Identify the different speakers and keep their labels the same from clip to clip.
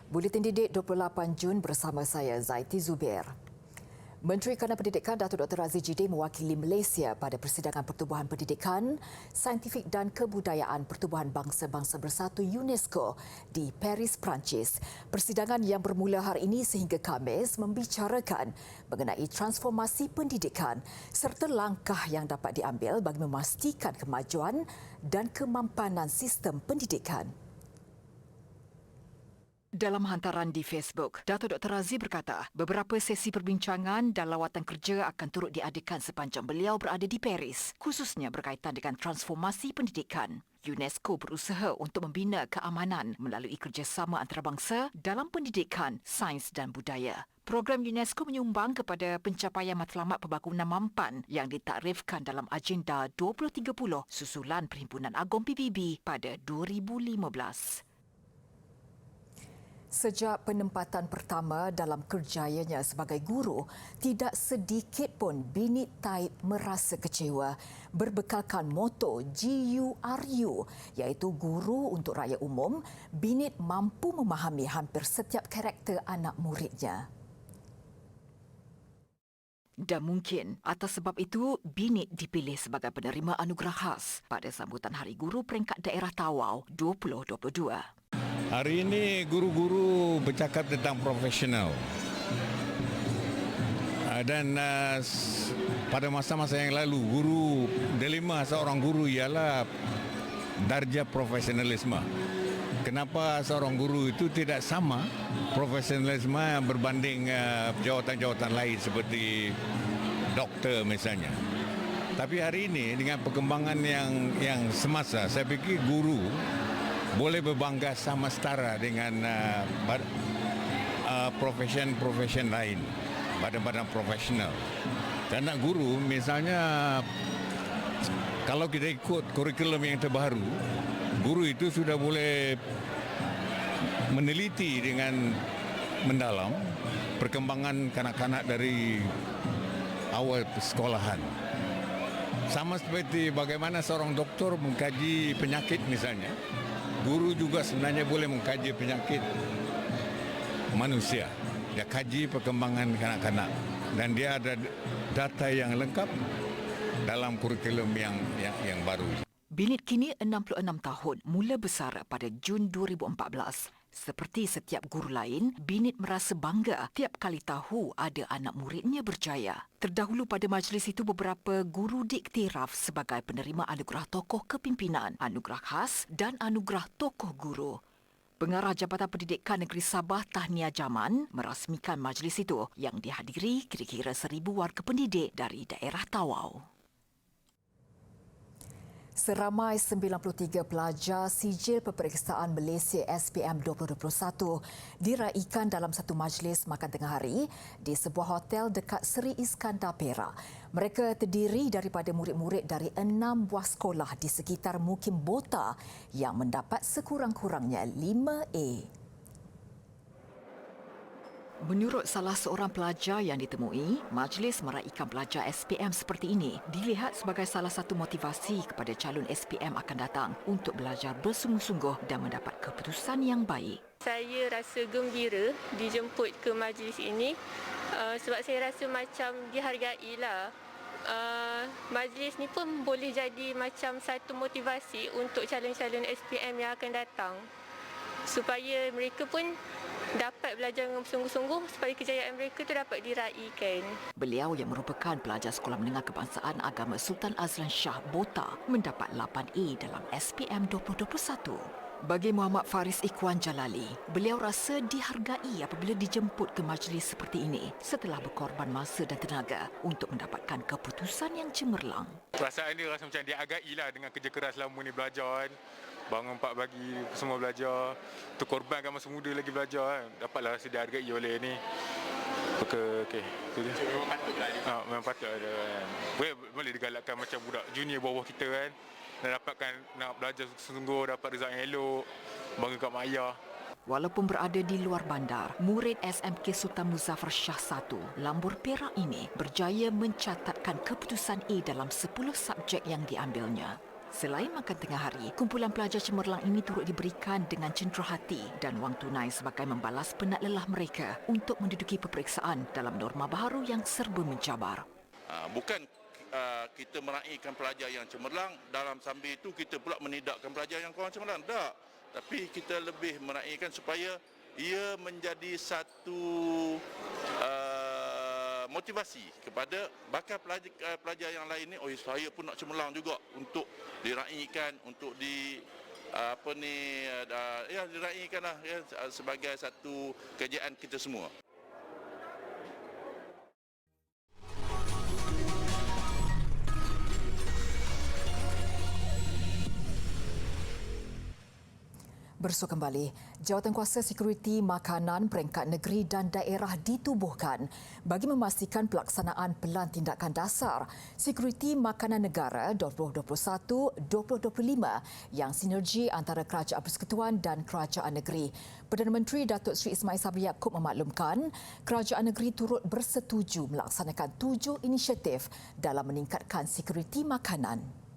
Speaker 1: Buletin Didik 28 Jun bersama saya Zaiti Zubair. Menteri Kanan Pendidikan Datuk Dr. Aziz Jidin mewakili Malaysia pada Persidangan Pertubuhan Pendidikan, Saintifik dan Kebudayaan Pertubuhan Bangsa-Bangsa Bersatu UNESCO di Paris, Perancis. Persidangan yang bermula hari ini sehingga Khamis membicarakan mengenai transformasi pendidikan serta langkah yang dapat diambil bagi memastikan kemajuan dan kemampanan sistem pendidikan. Dalam hantaran di Facebook, Datuk Dr. Aziz berkata beberapa sesi perbincangan dan lawatan kerja akan turut diadakan sepanjang beliau berada di Paris, khususnya berkaitan dengan transformasi pendidikan. UNESCO berusaha untuk membina keamanan melalui kerjasama antarabangsa dalam pendidikan, sains dan budaya. Program UNESCO menyumbang kepada pencapaian matlamat pembangunan mampan yang ditakrifkan dalam Agenda 2030 susulan Perhimpunan Agong PBB pada 2015. Sejak penempatan pertama dalam kerjayanya sebagai guru, tidak sedikit pun Binit Taib merasa kecewa berbekalkan moto GURU iaitu Guru untuk Rakyat Umum. Binit mampu memahami hampir setiap karakter anak muridnya. Dan mungkin atas sebab itu, Binit dipilih sebagai penerima anugerah khas pada sambutan Hari Guru Peringkat Daerah Tawau 2022.
Speaker 2: Hari ini guru-guru bercakap tentang profesional dan pada masa-masa yang lalu dilema seorang guru ialah darjah profesionalisme. Kenapa seorang guru itu tidak sama profesionalisme berbanding jawatan-jawatan lain seperti doktor misalnya. Tapi hari ini dengan perkembangan yang semasa, saya fikir guru boleh berbangga sama setara dengan profesion lain, badan-badan profesional. Dan nak guru, misalnya kalau kita ikut kurikulum yang terbaru, guru itu sudah boleh meneliti dengan mendalam perkembangan kanak-kanak dari awal sekolahan. Sama seperti bagaimana seorang doktor mengkaji penyakit misalnya, guru juga sebenarnya boleh mengkaji penyakit manusia. Dia kaji perkembangan kanak-kanak dan dia ada data yang lengkap dalam kurikulum yang baru.
Speaker 1: Binit kini 66 tahun, mula besar pada Jun 2014. Seperti setiap guru lain, Binit merasa bangga tiap kali tahu ada anak muridnya berjaya. Terdahulu pada majlis itu, beberapa guru diiktiraf sebagai penerima anugerah tokoh kepimpinan, anugerah khas dan anugerah tokoh guru. Pengarah Jabatan Pendidikan Negeri Sabah Tahniah Jaman merasmikan majlis itu yang dihadiri kira-kira 1,000 warga pendidik dari daerah Tawau. Seramai 93 pelajar sijil peperiksaan Malaysia SPM 2021 diraikan dalam satu majlis makan tengah hari di sebuah hotel dekat Seri Iskandar Perak. Mereka terdiri daripada murid-murid dari 6 buah sekolah di sekitar Mukim Bota yang mendapat sekurang-kurangnya 5A. Menurut salah seorang pelajar yang ditemui, majlis meraikan pelajar SPM seperti ini dilihat sebagai salah satu motivasi kepada calon SPM akan datang untuk belajar bersungguh-sungguh dan mendapat keputusan yang baik.
Speaker 3: Saya rasa gembira dijemput ke majlis ini sebab saya rasa macam dihargailah. Majlis ni pun boleh jadi macam satu motivasi untuk calon-calon SPM yang akan datang supaya mereka pun dapat belajar dengan sungguh-sungguh supaya kejayaan mereka itu dapat diraikan.
Speaker 1: Beliau yang merupakan pelajar Sekolah Menengah Kebangsaan Agama Sultan Azlan Shah Bota mendapat 8A dalam SPM 2021. Bagi Muhammad Faris Ikhwan Jalali, beliau rasa dihargai apabila dijemput ke majlis seperti ini setelah berkorban masa dan tenaga untuk mendapatkan keputusan yang cemerlang.
Speaker 4: Perasaan dia rasa macam dihargailah dengan kerja keras selama ni belajar kan. Bangun 4 pagi, semua belajar. Terkorbankan masa muda lagi belajar kan. Dapatlah rasa dihargai oleh ni. Okey. Itu dia. Memang patutlah dia. Memang patut ada kan. Boleh digalakkan macam budak junior bawah kita kan. Dan dapatkan nak belajar sungguh-sungguh, dapat result yang elok. Bangga kat mak ayah.
Speaker 1: Walaupun berada di luar bandar, murid SMK Sultan Muzaffar Shah 1, Lambur Perak ini berjaya mencatatkan keputusan A dalam 10 subjek yang diambilnya. Selain makan tengah hari, kumpulan pelajar cemerlang ini turut diberikan dengan cenderahati dan wang tunai sebagai membalas penat lelah mereka untuk menduduki peperiksaan dalam norma baharu yang serba mencabar.
Speaker 5: Bukan kita meraihkan pelajar yang cemerlang, dalam sambil itu kita pula menidakkan pelajar yang kurang cemerlang. Tak. Tapi kita lebih meraihkan supaya ia menjadi satu motivasi kepada bakal pelajar yang lain ni, saya pun nak cemerlang juga untuk diraihkan, untuk diraihkanlah sebagai satu kerjaan kita semua.
Speaker 1: Bersua kembali, Jawatankuasa Sekuriti Makanan Peringkat Negeri dan Daerah ditubuhkan bagi memastikan pelaksanaan Pelan Tindakan Dasar Sekuriti Makanan Negara 2021-2025 yang sinergi antara Kerajaan Persekutuan dan Kerajaan Negeri. Perdana Menteri Datuk Seri Ismail Sabri Yaakob memaklumkan Kerajaan Negeri turut bersetuju melaksanakan 7 inisiatif dalam meningkatkan sekuriti makanan.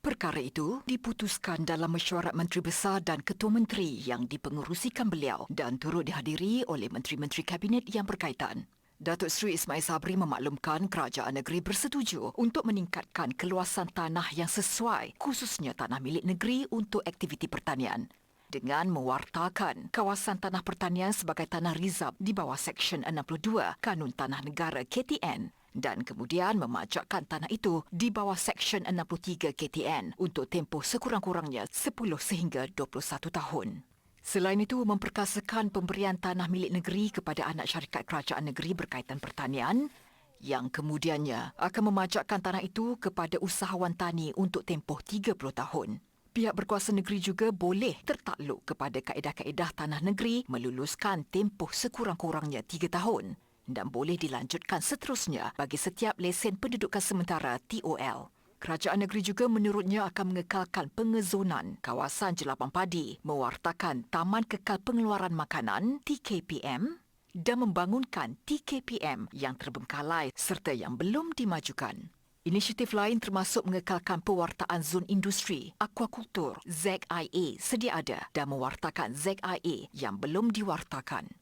Speaker 1: Perkara itu diputuskan dalam mesyuarat Menteri Besar dan Ketua Menteri yang dipengerusikan beliau dan turut dihadiri oleh menteri-menteri Kabinet yang berkaitan. Datuk Seri Ismail Sabri memaklumkan Kerajaan Negeri bersetuju untuk meningkatkan keluasan tanah yang sesuai, khususnya tanah milik negeri untuk aktiviti pertanian, dengan mewartakan kawasan tanah pertanian sebagai tanah rizab di bawah Seksyen 62 Kanun Tanah Negara KTN dan kemudian memajakkan tanah itu di bawah Seksyen 63 KTN untuk tempoh sekurang-kurangnya 10 sehingga 21 tahun. Selain itu, memperkasakan pemberian tanah milik negeri kepada anak syarikat kerajaan negeri berkaitan pertanian yang kemudiannya akan memajakkan tanah itu kepada usahawan tani untuk tempoh 30 tahun. Pihak berkuasa negeri juga boleh tertakluk kepada kaedah-kaedah tanah negeri meluluskan tempoh sekurang-kurangnya 3 tahun dan boleh dilanjutkan seterusnya bagi setiap lesen pendudukan sementara TOL. Kerajaan negeri juga menurutnya akan mengekalkan pengezonan kawasan jelapan padi, mewartakan Taman Kekal Pengeluaran Makanan TKPM dan membangunkan TKPM yang terbengkalai serta yang belum dimajukan. Inisiatif lain termasuk mengekalkan pewartaan zon industri, akuakultur, ZIA sedia ada dan mewartakan ZIA yang belum diwartakan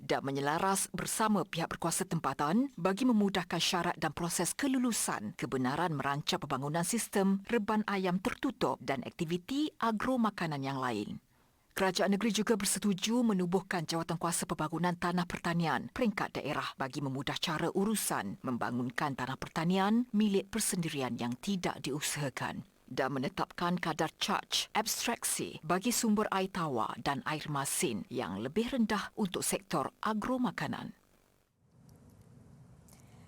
Speaker 1: dan menyelaras bersama pihak berkuasa tempatan bagi memudahkan syarat dan proses kelulusan kebenaran merancang pembangunan sistem reban ayam tertutup dan aktiviti agro makanan yang lain. Kerajaan negeri juga bersetuju menubuhkan Jawatankuasa Pembangunan Tanah Pertanian peringkat daerah bagi memudah cara urusan membangunkan tanah pertanian milik persendirian yang tidak diusahakan dan menetapkan kadar caj abstraksi bagi sumber air tawar dan air masin yang lebih rendah untuk sektor agro makanan.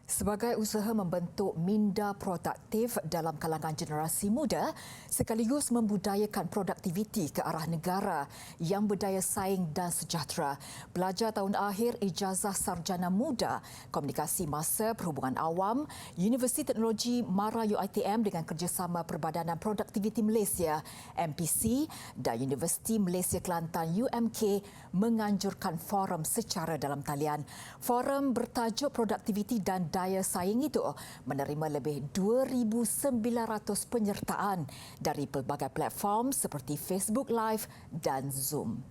Speaker 1: Sebagai usaha membentuk minda produktif dalam kalangan generasi muda sekaligus membudayakan produktiviti ke arah negara yang berdaya saing dan sejahtera, pelajar tahun akhir Ijazah Sarjana Muda Komunikasi Masa Perhubungan Awam Universiti Teknologi MARA UiTM dengan kerjasama Perbadanan Produktiviti Malaysia MPC dan Universiti Malaysia Kelantan UMK menganjurkan forum secara dalam talian. Forum bertajuk Produktiviti dan Daya Saing itu menerima lebih 2,900 penyertaan dari pelbagai platform seperti Facebook Live dan Zoom.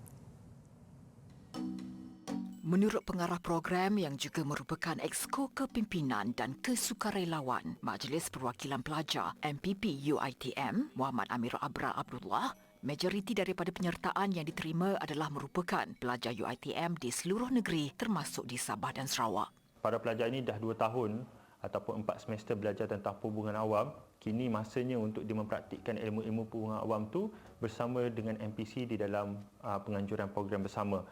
Speaker 1: Menurut pengarah program yang juga merupakan Exco Kepimpinan dan Kesukarelawan Majlis Perwakilan Pelajar MPP UiTM, Muhammad Amirul Abrar Abdullah, majoriti daripada penyertaan yang diterima adalah merupakan pelajar UiTM di seluruh negeri termasuk di Sabah dan Sarawak.
Speaker 6: Para pelajar ini dah 2 tahun ataupun 4 semester belajar tentang perhubungan awam. Kini masanya untuk dia mempraktikkan ilmu-ilmu perhubungan awam tu bersama dengan MPC di dalam penganjuran program bersama.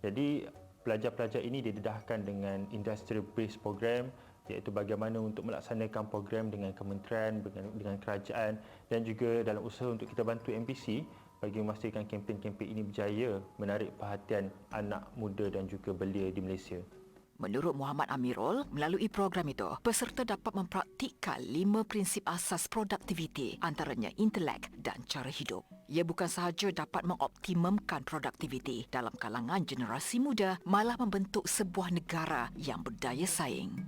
Speaker 6: Jadi pelajar-pelajar ini didedahkan dengan industrial based program, iaitu bagaimana untuk melaksanakan program dengan kementerian, dengan kerajaan dan juga dalam usaha untuk kita bantu MPC bagi memastikan kempen-kempen ini berjaya menarik perhatian anak muda dan juga belia di Malaysia.
Speaker 1: Menurut Muhammad Amirul, melalui program itu, peserta dapat mempraktikkan 5 prinsip asas produktiviti, antaranya intelek dan cara hidup. Ia bukan sahaja dapat mengoptimumkan produktiviti dalam kalangan generasi muda, malah membentuk sebuah negara yang berdaya saing.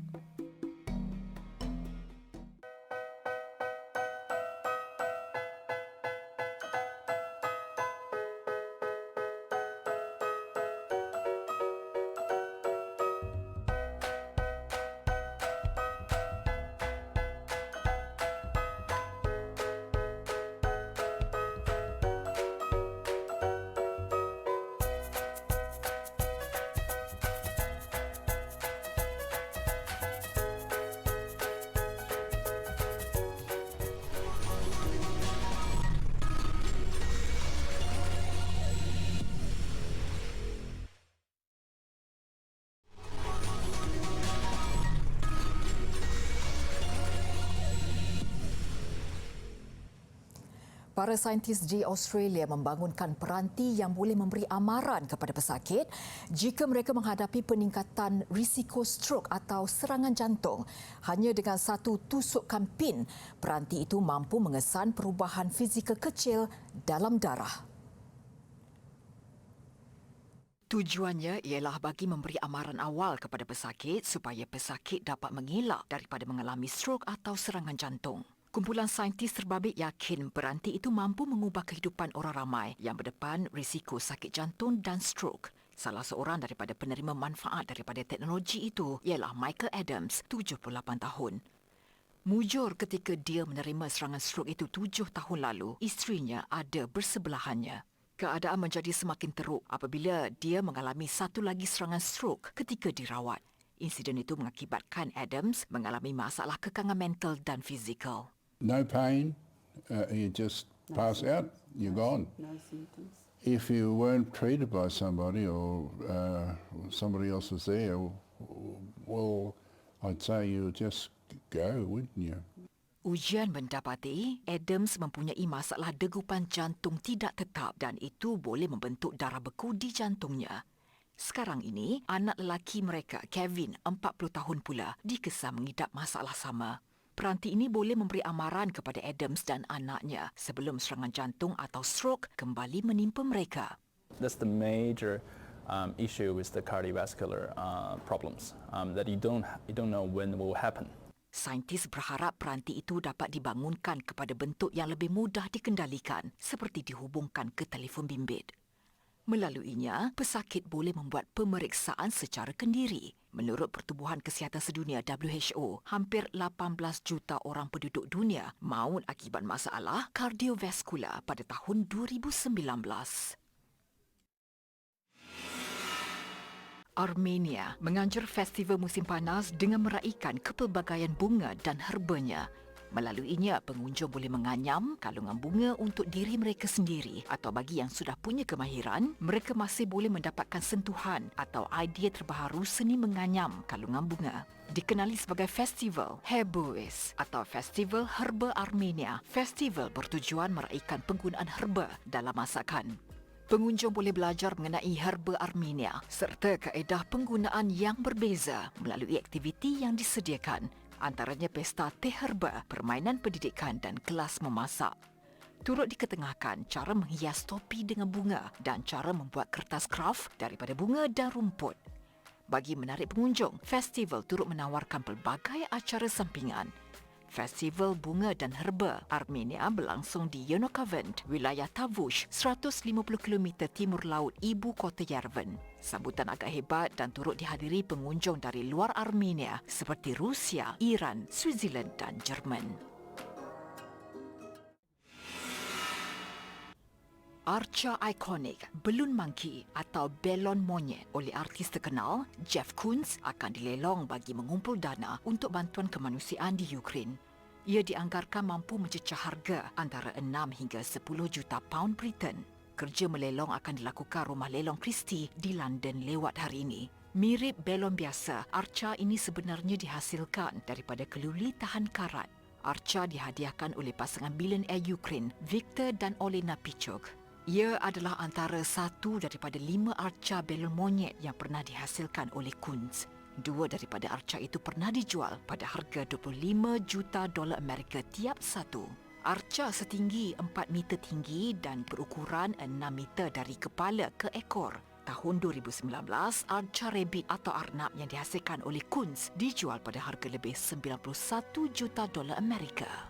Speaker 1: Para saintis di Australia membangunkan peranti yang boleh memberi amaran kepada pesakit jika mereka menghadapi peningkatan risiko strok atau serangan jantung. Hanya dengan satu tusukan pin, peranti itu mampu mengesan perubahan fizikal kecil dalam darah. Tujuannya ialah bagi memberi amaran awal kepada pesakit supaya pesakit dapat mengelak daripada mengalami strok atau serangan jantung. Kumpulan saintis terbabit yakin peranti itu mampu mengubah kehidupan orang ramai yang berdepan risiko sakit jantung dan strok. Salah seorang daripada penerima manfaat daripada teknologi itu ialah Michael Adams, 78 tahun. Mujur ketika dia menerima serangan strok itu 7 tahun lalu, isterinya ada bersebelahannya. Keadaan menjadi semakin teruk apabila dia mengalami satu lagi serangan strok ketika dirawat. Insiden itu mengakibatkan Adams mengalami masalah kekangan mental dan fizikal.
Speaker 7: No pain, you just pass out, you're gone.
Speaker 8: No symptoms.
Speaker 7: If you weren't treated by somebody or somebody else was there, well, I'd say you would just go, wouldn't you?
Speaker 1: Ujian mendapati Adams mempunyai masalah degupan jantung tidak tetap dan itu boleh membentuk darah beku di jantungnya. Sekarang ini, anak lelaki mereka, Kevin, 40 tahun pula, dikesan mengidap masalah sama. Peranti ini boleh memberi amaran kepada Adams dan anaknya sebelum serangan jantung atau strok kembali menimpa mereka.
Speaker 9: That's the major issue with the cardiovascular problems that you don't know when it will happen.
Speaker 1: Saintis berharap peranti itu dapat dibangunkan kepada bentuk yang lebih mudah dikendalikan seperti dihubungkan ke telefon bimbit. Melaluinya, pesakit boleh membuat pemeriksaan secara kendiri. Menurut Pertubuhan Kesihatan Sedunia WHO, hampir 18 juta orang penduduk dunia maut akibat masalah kardiovaskular pada tahun 2019. Armenia menganjur festival musim panas dengan meraikan kepelbagaian bunga dan herbanya. Melaluinya, pengunjung boleh menganyam kalungan bunga untuk diri mereka sendiri atau bagi yang sudah punya kemahiran, mereka masih boleh mendapatkan sentuhan atau idea terbaharu seni menganyam kalungan bunga. Dikenali sebagai Festival Herbois atau Festival Herba Armenia. Festival bertujuan meraikan penggunaan herba dalam masakan. Pengunjung boleh belajar mengenai herba Armenia serta kaedah penggunaan yang berbeza melalui aktiviti yang disediakan. Antaranya pesta teh herba, permainan pendidikan dan kelas memasak. Turut diketengahkan cara menghias topi dengan bunga dan cara membuat kertas kraft daripada bunga dan rumput. Bagi menarik pengunjung, festival turut menawarkan pelbagai acara sampingan. Festival Bunga dan Herba Armenia berlangsung di Yanukovych, wilayah Tavush, 150 km timur laut ibu kota Yerevan. Sambutan agak hebat dan turut dihadiri pengunjung dari luar Armenia seperti Rusia, Iran, Switzerland dan Jerman. Arca ikonik Balloon Monkey atau belon monyet oleh artis terkenal Jeff Koons akan dilelong bagi mengumpul dana untuk bantuan kemanusiaan di Ukraine. Ia dianggarkan mampu mencecah harga antara 6 hingga 10 juta pound Britain. Kerja melelong akan dilakukan Rumah Lelong Christie di London lewat hari ini. Mirip belon biasa, arca ini sebenarnya dihasilkan daripada keluli tahan karat. Arca dihadiahkan oleh pasangan bilioner Ukraine, Viktor dan Olena Pichuk. Ia adalah antara satu daripada 5 arca belon monyet yang pernah dihasilkan oleh Koons. 2 daripada arca itu pernah dijual pada harga $25 juta Amerika tiap satu. Arca setinggi 4 meter tinggi dan berukuran 6 meter dari kepala ke ekor. Tahun 2019, arca rabbit atau arnab yang dihasilkan oleh Koons dijual pada harga lebih $91 juta Amerika.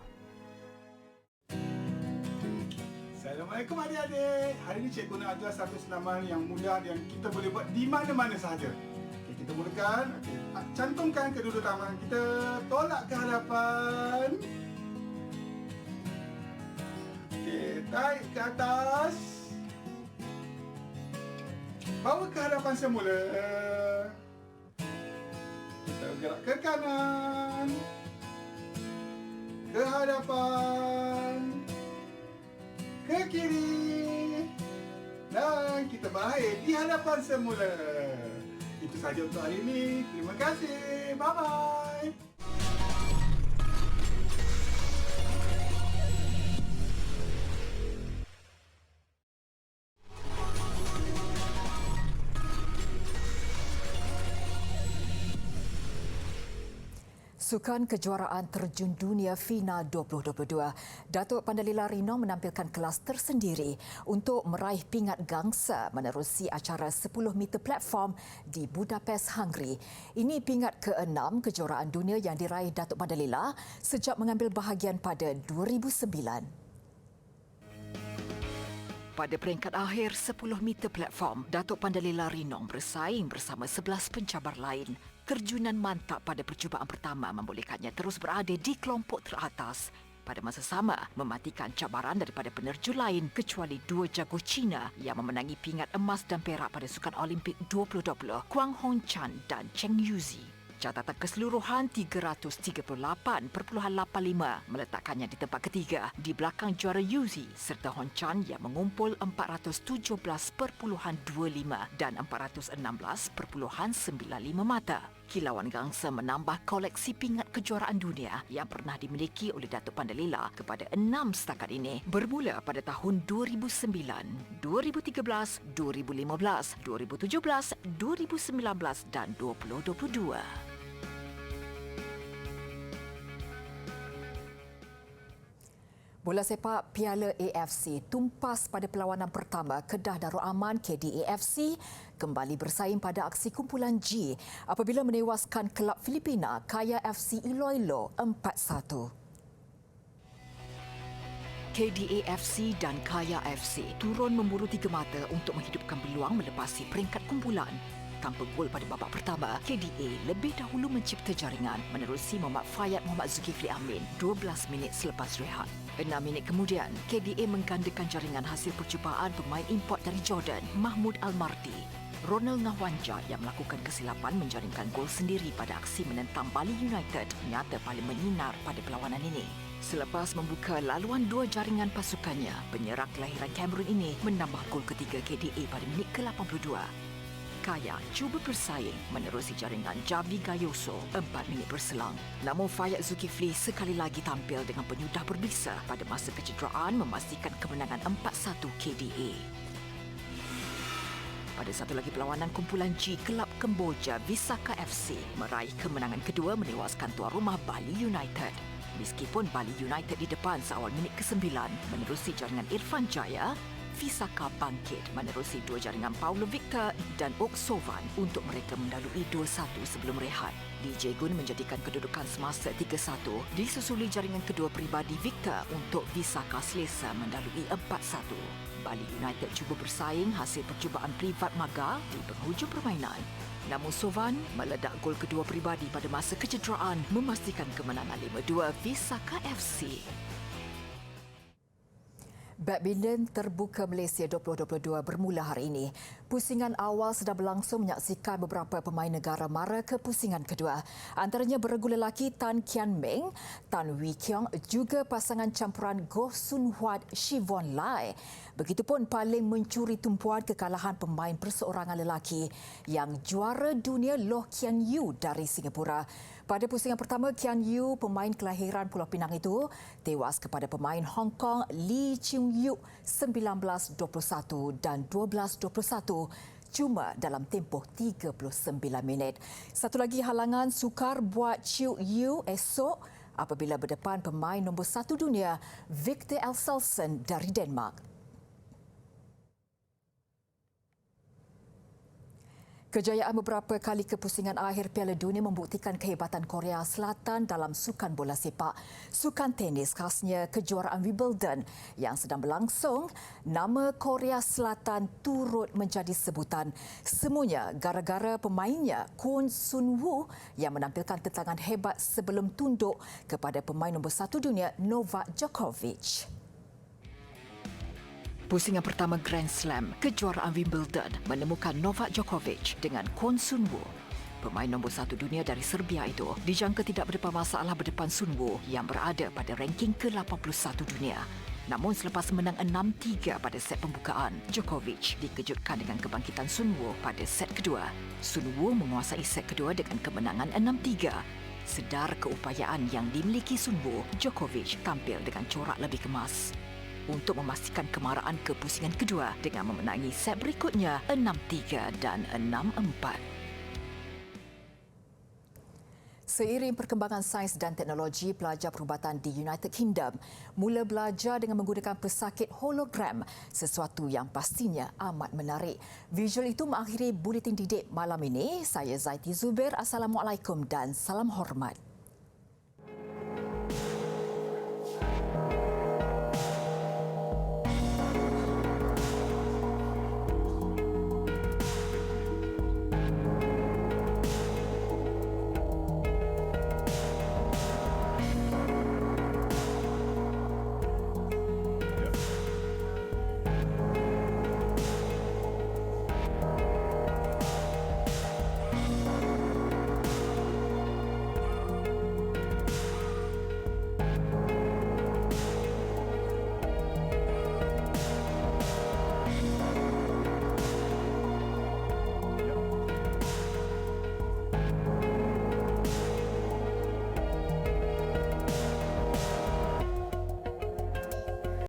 Speaker 10: Assalamualaikum adik-adik. Hari ini cikgu nak ajar satu senaman yang mudah dan kita boleh buat di mana-mana sahaja. Okay, kita mulakan. Okay. Cantumkan kedua tangan kita. Tolak ke hadapan. Okay, tarik ke atas. Bawa ke hadapan semula. Kita gerak ke kanan. Ke hadapan. Ke kiri dan kita berakhir di hadapan semula. Itu sahaja untuk hari ini. Terima kasih. Bye-bye.
Speaker 1: Sukan Kejuaraan Terjun Dunia Final 2022, Datuk Pandalila Rinong menampilkan kelas tersendiri untuk meraih pingat gangsa menerusi acara 10 meter platform di Budapest, Hungary. Ini pingat ke-6 kejuaraan dunia yang diraih Datuk Pandalila sejak mengambil bahagian pada 2009. Pada peringkat akhir 10 meter platform, Datuk Pandalila Rinong bersaing bersama 11 pencabar lain. Terjunan mantap pada percubaan pertama membolehkannya terus berada di kelompok teratas. Pada masa sama, mematikan cabaran daripada penerjun lain kecuali dua jago Cina yang memenangi pingat emas dan perak pada Sukan Olimpik 2020, Kwang Hong Chan dan Cheng Yuzi. Catatan keseluruhan 338.85 meletakkannya di tempat ketiga di belakang juara Yuzi serta Hon Chan yang mengumpul 417.25 dan 416.95 mata. Kilauan gangsa menambah koleksi pingat kejuaraan dunia yang pernah dimiliki oleh Datuk Pandalila kepada 6 setakat ini bermula pada tahun 2009, 2013, 2015, 2017, 2019 dan 2022. Bola sepak Piala AFC tumpas pada perlawanan pertama. Kedah Darul Aman KDAFC kembali bersaing pada aksi kumpulan G apabila menewaskan kelab Filipina Kaya FC Iloilo 4-1. KDAFC dan Kaya FC turun memburu tiga mata untuk menghidupkan peluang melepasi peringkat kumpulan. Tanpa gol pada babak pertama, KDA lebih dahulu mencipta jaringan menerusi Muhammad Fayad Muhammad Zulkifli Amin 12 minit selepas rehat. 6 minit kemudian, KDA menggandakan jaringan hasil percubaan pemain import dari Jordan, Mahmud Al-Marti. Ronald Ngahwanja yang melakukan kesilapan menjaringkan gol sendiri pada aksi menentang Bali United nyata paling menyinar pada perlawanan ini. Selepas membuka laluan dua jaringan pasukannya, penyerang kelahiran Cameroon ini menambah gol ketiga KDA pada minit ke-82. Kaya cuba bersaing menerusi jaringan Javi Gayoso 4 minit berselang. Namun Fayad Zulkifli sekali lagi tampil dengan penyudah berbisa pada masa kecederaan memastikan kemenangan 4-1 KDA. Pada satu lagi perlawanan kumpulan G, kelab Kemboja Visaka FC meraih kemenangan kedua menewaskan tuan rumah Bali United. Meskipun Bali United di depan seawal minit ke-9 menerusi jaringan Irfan Jaya, Visaka bangkit menerusi dua jaringan Paulo Victor dan Ok Sovan untuk mereka mendalui 2-1 sebelum rehat. DJ Gun menjadikan kedudukan semasa 3-1 disusuli jaringan kedua peribadi Victor untuk Visaka selesa mendalui 4-1. Bali United cuba bersaing hasil percubaan privat Maga di penghujung permainan. Namun Sovan meledak gol kedua peribadi pada masa kecederaan memastikan kemenangan 5-2 Visaka FC. Badminton Terbuka Malaysia 2022 bermula hari ini. Pusingan awal sedang berlangsung menyaksikan beberapa pemain negara mara ke pusingan kedua. Antaranya beregu lelaki Tan Kian Meng, Tan Wee Kiong, juga pasangan campuran Goh Sun Huat, Shivon Lai. Begitupun paling mencuri tumpuan kekalahan pemain perseorangan lelaki yang juara dunia Loh Kian Yu dari Singapura. Pada pusingan pertama, Kian Yu, pemain kelahiran Pulau Pinang itu, tewas kepada pemain Hong Kong Lee Chung Yu 19-21 dan 12-21 cuma dalam tempoh 39 minit. Satu lagi halangan sukar buat Chiu Yu esok apabila berdepan pemain nombor 1 dunia Victor Elselson dari Denmark. Kejayaan beberapa kali kepusingan akhir Piala Dunia membuktikan kehebatan Korea Selatan dalam sukan bola sepak. Sukan tenis khasnya kejuaraan Wimbledon yang sedang berlangsung, nama Korea Selatan turut menjadi sebutan. Semuanya gara-gara pemainnya Kwon Sun Woo yang menampilkan tentangan hebat sebelum tunduk kepada pemain nombor 1 dunia Novak Djokovic. Pusingan pertama Grand Slam kejuaraan Wimbledon menemukan Novak Djokovic dengan Kwon Sun Woo. Pemain nombor 1 dunia dari Serbia itu dijangka tidak berdepan masalah berdepan Sun Woo yang berada pada ranking ke-81 dunia. Namun selepas menang 6-3 pada set pembukaan, Djokovic dikejutkan dengan kebangkitan Sun Woo pada set kedua. Sun Woo menguasai set kedua dengan kemenangan 6-3. Sedar keupayaan yang dimiliki Sun Woo, Djokovic tampil dengan corak lebih kemas untuk memastikan kemaraan ke pusingan kedua dengan memenangi set berikutnya 6-3 dan 6-4. Seiring perkembangan sains dan teknologi, pelajar perubatan di United Kingdom mula belajar dengan menggunakan pesakit hologram, sesuatu yang pastinya amat menarik. Visual itu mengakhiri Buletin Didik malam ini. Saya Zaiti Zubair. Assalamualaikum dan salam hormat.